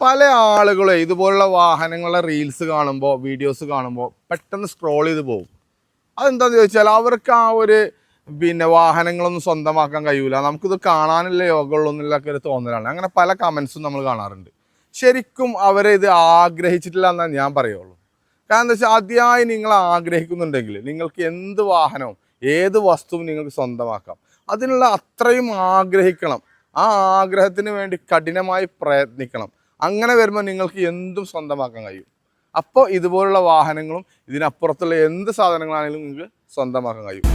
പല ആളുകളും ഇതുപോലുള്ള വാഹനങ്ങളുടെ റീൽസ് കാണുമ്പോൾ വീഡിയോസ് കാണുമ്പോൾ പെട്ടെന്ന് സ്ക്രോൾ ചെയ്ത് പോകും. അതെന്താണെന്ന് ചോദിച്ചാൽ അവർക്ക് ആ ഒരു വാഹനങ്ങളൊന്നും സ്വന്തമാക്കാൻ കഴിയൂല, നമുക്കിത് കാണാനുള്ള യോഗമുള്ളൂ എന്നുള്ളൊക്കെ ഒരു തോന്നലാണ്. അങ്ങനെ പല കമൻസും നമ്മൾ കാണാറുണ്ട്. ശരിക്കും അവരെ ഇത് ആഗ്രഹിച്ചിട്ടില്ല എന്നാണ് ഞാൻ പറയുള്ളൂ. കാരണം എന്താ വെച്ചാൽ അതിയായി നിങ്ങൾ ആഗ്രഹിക്കുന്നുണ്ടെങ്കിൽ നിങ്ങൾക്ക് എന്ത് വാഹനവും ഏത് വസ്തുവും നിങ്ങൾക്ക് സ്വന്തമാക്കാം. അതിനുള്ള അത്രയും ആഗ്രഹിക്കണം, ആ ആഗ്രഹത്തിന് വേണ്ടി കഠിനമായി പ്രയത്നിക്കണം. അങ്ങനെ വരുമ്പോൾ നിങ്ങൾക്ക് എന്തും സ്വന്തമാക്കാൻ കഴിയും. അപ്പോൾ ഇതുപോലുള്ള വാഹനങ്ങളും ഇതിനപ്പുറത്തുള്ള എന്ത് സാധനങ്ങളാണെങ്കിലും നിങ്ങൾക്ക് സ്വന്തമാക്കാൻ കഴിയും.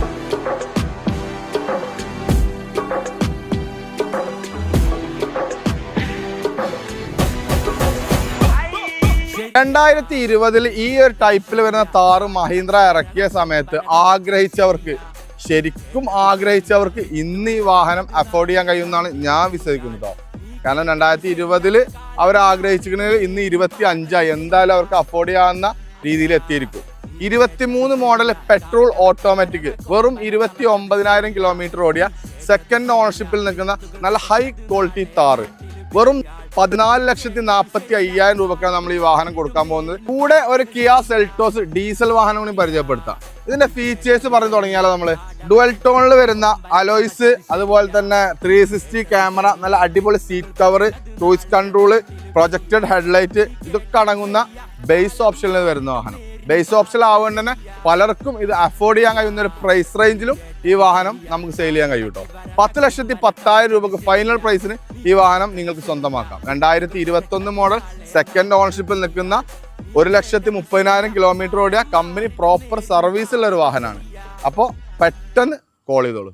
2020 ഈ ഒരു ടൈപ്പിൽ വരുന്ന താർ മഹീന്ദ്ര ഇറക്കിയ സമയത്ത് ശരിക്കും ആഗ്രഹിച്ചവർക്ക് ഇന്ന് ഈ വാഹനം അഫോർഡ് ചെയ്യാൻ കഴിയുമെന്നാണ് ഞാൻ വിശ്വസിക്കുന്നത്. കാരണം 2020 അവർ ആഗ്രഹിച്ചിരിക്കുന്നത് ഇന്ന് 25ആയി, എന്തായാലും അവർക്ക് അഫോർഡ് ചെയ്യാവുന്ന രീതിയിൽ എത്തിയിരിക്കും. 23 മോഡൽ പെട്രോൾ ഓട്ടോമാറ്റിക് വെറും 29,000 കിലോമീറ്റർ ഓടിയ സെക്കൻഡ് ഓണർഷിപ്പിൽ നിൽക്കുന്ന നല്ല ഹൈ ക്വാളിറ്റി താറ് വെറും 14,45,000 രൂപക്കാണ് നമ്മൾ ഈ വാഹനം കൊടുക്കാൻ പോകുന്നത്. കൂടെ ഒരു കിയ സെൽറ്റോസ് ഡീസൽ വാഹനം കൂടി പരിചയപ്പെടുത്താം. ഇതിന്റെ ഫീച്ചേഴ്സ് പറഞ്ഞു തുടങ്ങിയാലോ, നമ്മൾ ഡുവൽ ടോണിൽ വരുന്ന അലോയ്സ്, അതുപോലെ തന്നെ 360 ക്യാമറ, നല്ല അടിപൊളി seat cover, cruise control, projected headlight, ഇതൊക്കെ അടങ്ങുന്ന ബേസ് ഓപ്ഷനിൽ വരുന്ന വാഹനം. ബേസ് ഓപ്ഷൻ ആവുകൊണ്ട് തന്നെ പലർക്കും ഇത് അഫോർഡ് ചെയ്യാൻ കഴിയുന്ന ഒരു പ്രൈസ് റേഞ്ചിലും ഈ വാഹനം നമുക്ക് സെയിൽ ചെയ്യാൻ കഴിയും കേട്ടോ. 10,10,000 രൂപക്ക് ഫൈനൽ പ്രൈസിന് ഈ വാഹനം നിങ്ങൾക്ക് സ്വന്തമാക്കാം. 2021 മോഡൽ സെക്കൻഡ് ഓണർഷിപ്പിൽ നിൽക്കുന്ന 1,30,000 കിലോമീറ്റർ ഓടിയ കമ്പനി പ്രോപ്പർ സർവീസുള്ള ഒരു വാഹനമാണ്. അപ്പോൾ പെട്ടെന്ന് കോൾ ചെയ്തോളൂ.